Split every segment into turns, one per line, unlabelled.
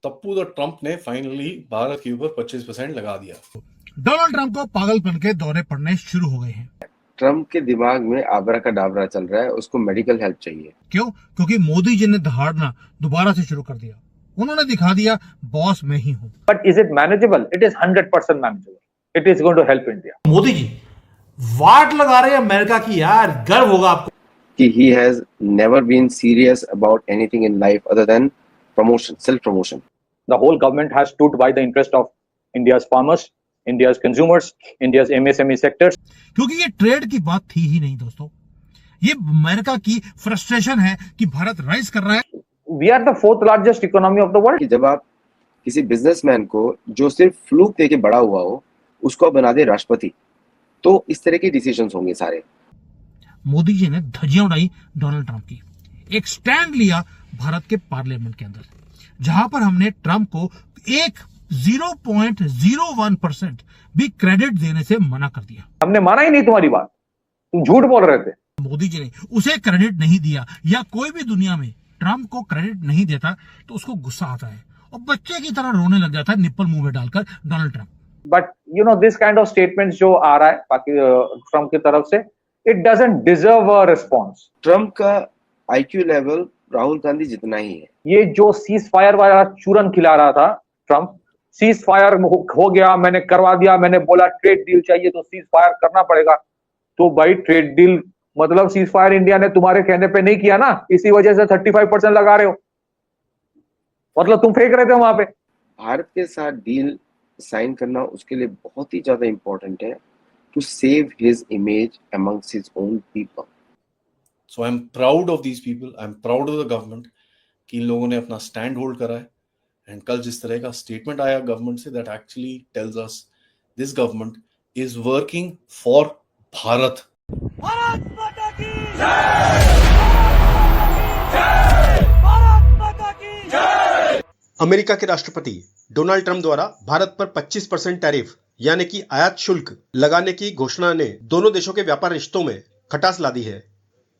तप्पू the Trump ने finally Bharat के ऊपर 25% लगा दिया।
डोनाल्ड ट्रंप को पागलपन के दौरे पड़ने शुरू हो गए हैं।
ट्रंप के दिमाग में आबरा का डाबरा चल रहा है, उसको मेडिकल हेल्प चाहिए।
क्यों? क्योंकि मोदी जी ने दहाड़ना दोबारा से शुरू कर दिया। उन्होंने दिखा दिया बॉस मैं ही हूं।
But is it manageable? It is 100% manageable. It is going to help India.
Modi ji वाट लगा रहे हैं अमेरिका की, यार गर्व होगा आपको
कि he has never been serious about anything in life other than promotion, self-promotion.
The whole government has stood by the interest of India's farmers, India's consumers, India's MSME sectors.
क्योंकि ये ट्रेड की बात थी ही नहीं दोस्तों, ये अमेरिका की frustration है कि भारत राइज कर रहा है।
We are the fourth largest economy of the world.
कि जब आप किसी बिजनेसमैन को जो सिर्फ फ्लूक देके बड़ा हुआ हो उसको बना दे राष्ट्रपति, तो इस तरह के डिसीजंस होंगे सारे।
मोदी जी ने धज्जियां उड़ाई डोनाल्ड ट्रंप की, एक स्टैंड लिया भारत के पार्लियामेंट के अंदर, जहां पर हमने ट्रंप को एक 0.01% भी क्रेडिट देने से मना कर दिया।
हमने माना ही नहीं तुम्हारी बात, तुम झूठ बोल रहे थे।
मोदी जी ने उसे क्रेडिट नहीं दिया, या कोई भी दुनिया में ट्रंप को क्रेडिट नहीं देता तो उसको गुस्सा आता है और बच्चे की तरह रोने लग जाता है निप्पल मुंह में डालकर Donald Trump.
But you know this kind of statements जो आ रहा है ट्रंप की तरफ से, it doesn't deserve a response.
Trump का आईक्यू लेवल राहुल गांधी जितना ही है।
ये जो सीज फायर वाला चूरन खिला रहा था ट्रंप, सीज फायर हो गया, मैंने करवा दिया, मैंने बोला ट्रेड डील चाहिए तो सीज फायर करना पड़ेगा। तो भाई ट्रेड डील मतलब सीज फायर इंडिया ने तुम्हारे कहने पे नहीं किया ना, इसी वजह से 35% लगा रहे हो। मतलब तुम फेंक रहे थे वहां पे।
भारत के साथ डील साइन करना उसके लिए बहुत ही ज्यादा इंपॉर्टेंट है, to save his image amongst his own people.
So I'm proud of these people. I'm proud of the government कि इन लोगों ने अपना स्टैंड होल्ड करा है। एंड कल जिस तरह का स्टेटमेंट आया गवर्नमेंट से, that actually tells us this government is working for Bharat.
Bharat माता की जय! भारत माता की जय!
अमेरिका के राष्ट्रपति डोनाल्ड ट्रंप द्वारा भारत पर 25% टैरिफ यानी कि आयात शुल्क लगाने की घोषणा ने दोनों देशों के व्यापार रिश्तों में खटास ला दी है।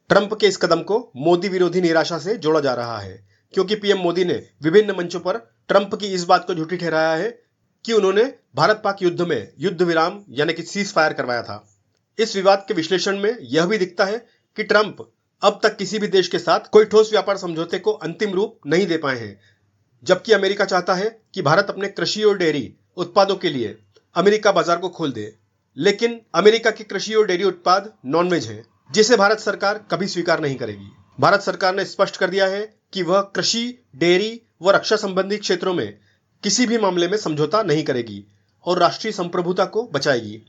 ट्रंप के इस कदम को मोदी विरोधी निराशा से जोड़ा जा रहा है, क्योंकि पीएम मोदी ने विभिन्न मंचों पर ट्रंप की इस बात को झूठी ठहराया है कि उन्होंने भारत पाक युद्ध में युद्ध विराम यानी कि सीज फायर करवाया था। इस विवाद के विश्लेषण में यह भी दिखता है कि ट्रंप अब तक किसी भी देश के साथ कोई ठोस व्यापार समझौते को अंतिम रूप नहीं दे पाए हैं, जबकि अमेरिका चाहता है कि भारत अपने कृषि और डेयरी उत्पादों के लिए अमेरिका बाजार को खोल दे। लेकिन अमेरिका के कृषि और डेयरी उत्पाद नॉनवेज है, जिसे भारत सरकार कभी स्वीकार नहीं करेगी। भारत सरकार ने स्पष्ट कर दिया है कि वह कृषि, डेयरी व रक्षा संबंधी क्षेत्रों में किसी भी मामले में समझौता नहीं करेगी और राष्ट्रीय संप्रभुता को बचाएगी।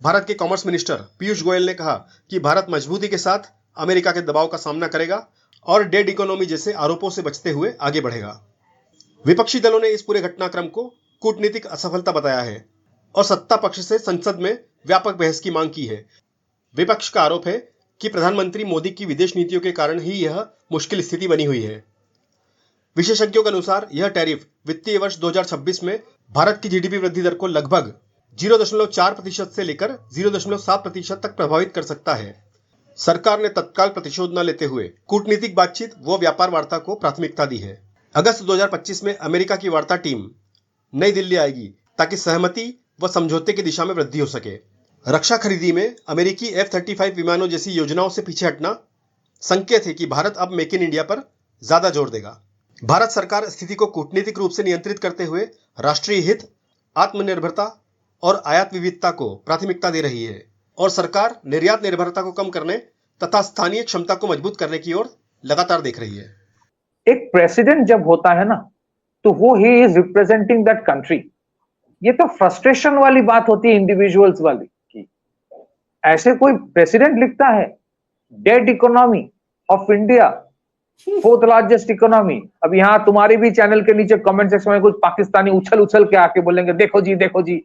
भारत के कॉमर्स मिनिस्टर पीयूष गोयल ने कहा कि भारत मजबूती के साथ अमेरिका के दबाव का सामना करेगा और डेड इकोनॉमी जैसे आरोपों से बचते हुए आगे बढ़ेगा। विपक्षी दलों ने इस पूरे घटनाक्रम को कूटनीतिक असफलता बताया है और सत्ता पक्ष से संसद में व्यापक बहस की मांग की है। विपक्ष का आरोप है कि प्रधानमंत्री मोदी की विदेश नीतियों के कारण ही यह मुश्किल स्थिति बनी हुई है। विशेषज्ञों के अनुसार यह टैरिफ वित्तीय वर्ष 2026 में भारत की जीडीपी वृद्धि दर को लगभग 0.4% से लेकर 0.7% तक प्रभावित कर सकता है। सरकार ने तत्काल प्रतिशोध न लेते हुए कूटनीतिक बातचीत व व्यापार वार्ता को प्राथमिकता दी है। अगस्त 2025 में अमेरिका की वार्ता टीम नई दिल्ली आएगी ताकि सहमति व समझौते की दिशा में वृद्धि हो सके। रक्षा खरीदी में अमेरिकी F-35 विमानों जैसी योजनाओं से पीछे हटना संकेत है कि भारत अब मेक इन इंडिया पर ज्यादा जोर देगा। भारत सरकार स्थिति को कूटनीतिक रूप से नियंत्रित करते हुए राष्ट्रीय हित, आत्मनिर्भरता और आयात विविधता को प्राथमिकता दे रही है और सरकार निर्यात निर्भरता को कम करने तथा स्थानीय क्षमता को मजबूत करने की ओर लगातार देख रही है।
एक प्रेसिडेंट जब होता है ना, तो वो he is representing that country. ये तो फ्रस्ट्रेशन वाली बात होती है इंडिविजुअल्स वाली की। ऐसे कोई प्रेसिडेंट लिखता है dead economy of India, fourth largest economy. अब यहाँ तुम्हारे भी चैनल के नीचे कमेंट सेक्शन में कुछ पाकिस्तानी उछल उछल के आके बोलेंगे देखो जी देखो जी।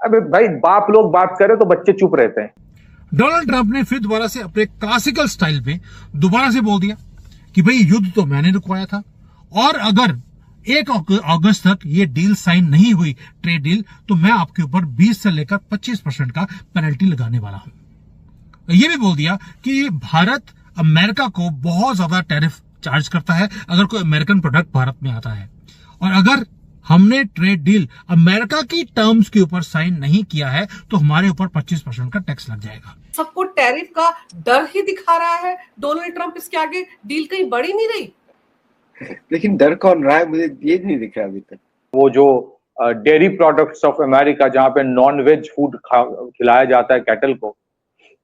अबे भाई बाप लोग बात करे तो बच्चे चुप रहते हैं।
डोनाल्ड ट्रंप ने फिर दोबारा से अपने क्लासिकल स्टाइल में दोबारा से बोल दिया कि भाई युद्ध तो मैंने रुकवाया था और अगर 1 अगस्त तक ये डील साइन नहीं हुई, ट्रेड डील, तो मैं आपके ऊपर 20 से लेकर 25% का पेनल्टी लगाने वाला हूं। ये भी बोल दिया कि भारत अमेरिका को बहुत ज्यादा टैरिफ चार्ज करता है अगर कोई अमेरिकन प्रोडक्ट भारत में आता है, और अगर हमने ट्रेड डील अमेरिका की टर्म्स के ऊपर साइन नहीं किया है तो हमारे ऊपर 25% का टैक्स लग जाएगा।
सबको टैरिफ का डर ही दिखा रहा है डोनाल्ड ट्रंप, इसके आगे डील कहीं बढ़ ही नहीं रही।
लेकिन डर कौन रहा है, मुझे ये नहीं दिख रहा अभी तक।
वो जो डेयरी प्रोडक्ट्स ऑफ अमेरिका जहां पे नॉन वेज फूड खिलाया जाता है कैटल को,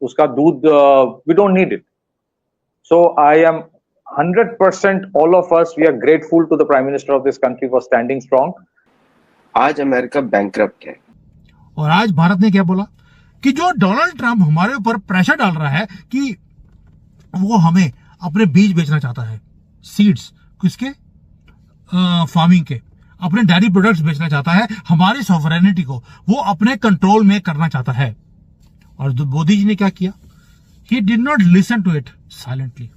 उसका दूध we don't need it. So I am 100% all of us we are grateful to the prime minister of this country for standing strong.
आज America bankrupt है।
और आज भारत ने क्या बोला कि जो डोनाल्ड ट्रंप हमारे ऊपर प्रेशर डाल रहा है कि वो हमें अपने बीज बेचना चाहता है, सीड्स किसके, फार्मिंग के, अपने डेयरी प्रोडक्ट्स बेचना चाहता है, हमारी सॉवरेनिटी को वो अपने कंट्रोल में करना चाहता है। और मोदी जी ने क्या किया, he did not listen to it silently,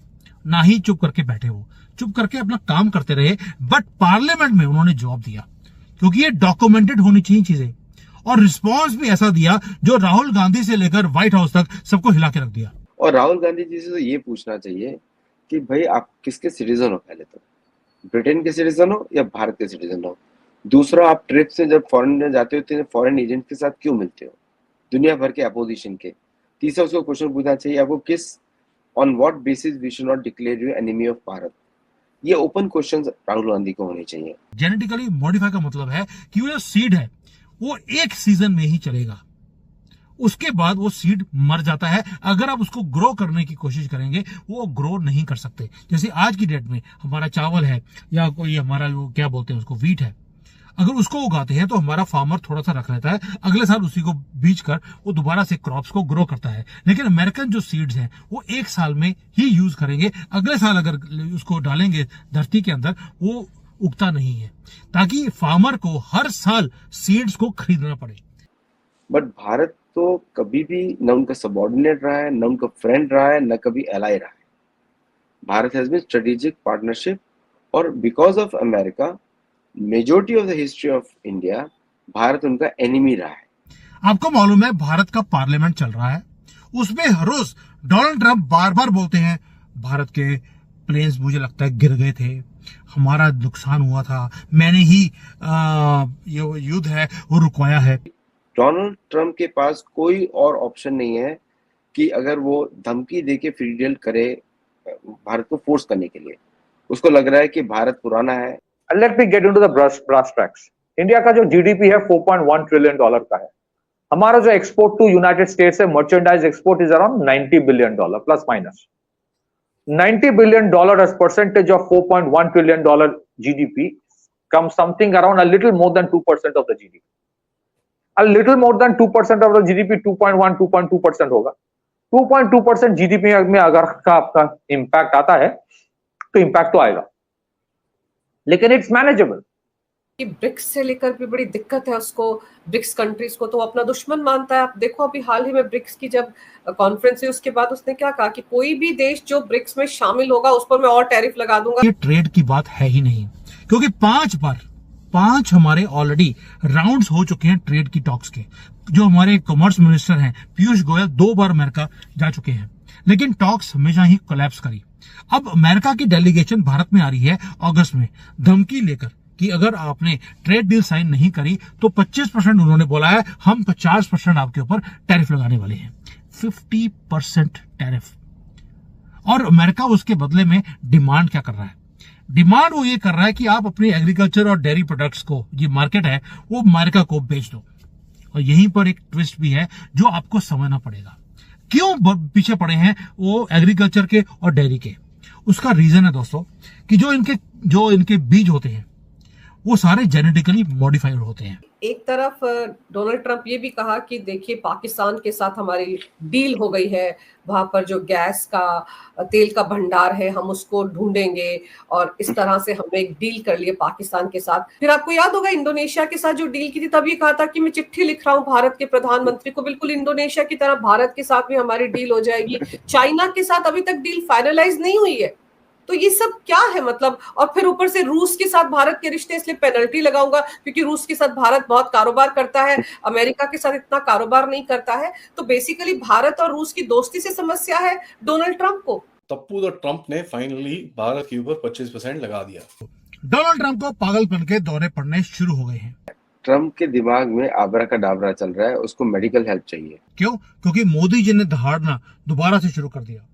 ना ही चुप करके बैठे, वो चुप करके अपना काम करते रहे। बट पार्लियामेंट में उन्होंने जवाब दिया, क्योंकि ये डॉक्यूमेंटेड होनी चाहिए चीजें, और रिस्पांस भी ऐसा दिया जो राहुल गांधी से लेकर व्हाइट हाउस तक सबको हिला के रख दिया।
और राहुल गांधी जी से तो ये पूछना चाहिए कि भाई आप किसके सिटीजन हो, पहले तो ब्रिटेन के सिटीजन हो या भारत के सिटीजन हो। दूसरा, आप ट्रिप से जब फॉरेन में जाते हो तो फॉरेन एजेंट के साथ क्यों मिलते हो, दुनिया भर के अपोजिशन के। तीसरा, उसको क्वेश्चन पूछना चाहिए आपको, किस on what basis we should not declare you enemy of Bharat. ये ओपन क्वेश्चंस राहुल गांधी को होने चाहिए।
जेनेटिकली मॉडिफाई का मतलब है कि वो जो सीड है वो एक सीजन में ही चलेगा, उसके बाद वो सीड मर जाता है। अगर आप उसको ग्रो करने की कोशिश करेंगे वो ग्रो नहीं कर सकते। जैसे आज की डेट में हमारा चावल है या कोई हमारा जो क्या बोलते हैं उसको वीट है, अगर उसको उगाते हैं तो हमारा फार्मर थोड़ा सा रख लेता है, अगले साल उसी को बीज कर वो दोबारा से क्रॉप्स को ग्रो करता है। लेकिन अमेरिकन जो सीड्स हैं वो एक साल में ही यूज करेंगे, अगले साल अगर उसको डालेंगे धरती के अंदर वो उगता नहीं है, ताकि फार्मर को हर साल सीड्स को खरीदना पड़े।
बट भारत तो कभी भी न उनका सबऑर्डिनेट रहा है, न उनका फ्रेंड रहा है, न कभी एलाई रहा है। Bharat has been strategic partnership, और because of America majority of the history of India Bharat उनका एनिमी रहा है।
आपको मालूम है भारत का पार्लियामेंट चल रहा है, उसमें हर रोज डोनाल्ड ट्रंप बार बार बोलते हैं भारत के प्लेन्स मुझे लगता है गिर गए थे, हमारा नुकसान हुआ था, मैंने ही ये युद्ध है वो रुकवाया है।
डोनाल्ड ट्रंप के पास कोई और ऑप्शन नहीं है कि अगर वो धमकी देके फ्री डील करे भारत को फोर्स करने के लिए। उसको लग रहा है कि भारत पुराना है।
Let me get into the brass tacks. India का जो जीडीपी है 4.1 ट्रिलियन डॉलर का है। हमारा जो एक्सपोर्ट टू यूनाइटेड स्टेट्स है, merchandise export is around 90 billion dollar plus minus. 90 billion dollar as percentage of 4.1 trillion dollar GDP comes something around a little more than 2% of the GDP. A little more than 2% of the GDP, 2.1, 2.2% होगा। 2.2% GDP में अगर आपका impact आता है तो impact तो आएगा, लेकिन इट्स मैनेजेबल।
कि ब्रिक्स से लेकर भी बड़ी दिक्कत है उसको, ब्रिक्स कंट्रीज को तो वो अपना दुश्मन मानता है। आप देखो अभी हाल ही में ब्रिक्स की जब कॉन्फ्रेंस हुई उसके बाद उसने क्या कहा कि कोई भी देश जो ब्रिक्स में शामिल होगा उस पर मैं और टैरिफ लगा दूंगा।
ये ट्रेड की बात है ही नहीं, क्योंकि 5 हमारे ऑलरेडी राउंड्स हो चुके हैं ट्रेड की टॉक्स के। जो हमारे कॉमर्स मिनिस्टर हैं पीयूष गोयल 2 बार अमेरिका जा चुके हैं, लेकिन टॉक्स हमेशा ही कोलैप्स करी। अब अमेरिका की डेलीगेशन भारत में आ रही है अगस्त में धमकी लेकर कि अगर आपने ट्रेड डील साइन नहीं करी तो 25% उन्होंने बोला है, हम 50% आपके ऊपर टैरिफ लगाने वाले हैं, 50% टैरिफ। और अमेरिका उसके बदले में डिमांड क्या कर रहा है? डिमांड वो ये कर रहा है कि आप अपने एग्रीकल्चर और डेयरी प्रोडक्ट्स को, ये मार्केट है वो अमेरिका को बेच दो। और यहीं पर एक ट्विस्ट भी है जो आपको समझना पड़ेगा, क्यों पीछे पड़े हैं वो एग्रीकल्चर के और डेयरी के। उसका रीजन है दोस्तों कि जो इनके बीज होते हैं वो सारे जेनेटिकली मॉडिफाइड होते हैं।
एक तरफ डोनाल्ड ट्रंप ये भी कहा कि देखिए पाकिस्तान के साथ हमारी डील हो गई है, वहां पर जो गैस का तेल का भंडार है हम उसको ढूंढेंगे, और इस तरह से हमने एक डील कर ली है पाकिस्तान के साथ। फिर आपको याद होगा इंडोनेशिया के साथ जो डील की थी, तब ये कहा था कि मैं चिट्ठी लिख रहा हूँ भारत के प्रधानमंत्री को, बिल्कुल इंडोनेशिया की तरह भारत के साथ भी हमारी डील हो जाएगी। चाइना के साथ अभी तक डील फाइनलाइज नहीं हुई है। तो ये सब क्या है मतलब? और फिर ऊपर से रूस के साथ भारत के रिश्ते, इसलिए पेनल्टी लगाऊंगा क्योंकि रूस के साथ भारत बहुत कारोबार करता है, अमेरिका के साथ इतना कारोबार नहीं करता है। तो बेसिकली भारत और रूस की दोस्ती से समस्या है डोनाल्ड ट्रंप को।
तप्पू द ट्रंप ने फाइनली भारत के ऊपर 25% लगा दिया।
डोनाल्ड ट्रंप को पागलपन के दौरे पड़ने शुरू हो गए हैं।
ट्रम्प के दिमाग में आबरा का डाबरा चल रहा है, उसको मेडिकल हेल्प चाहिए।
क्यों? क्योंकि मोदी जी ने दहाड़ना दोबारा से शुरू कर दिया।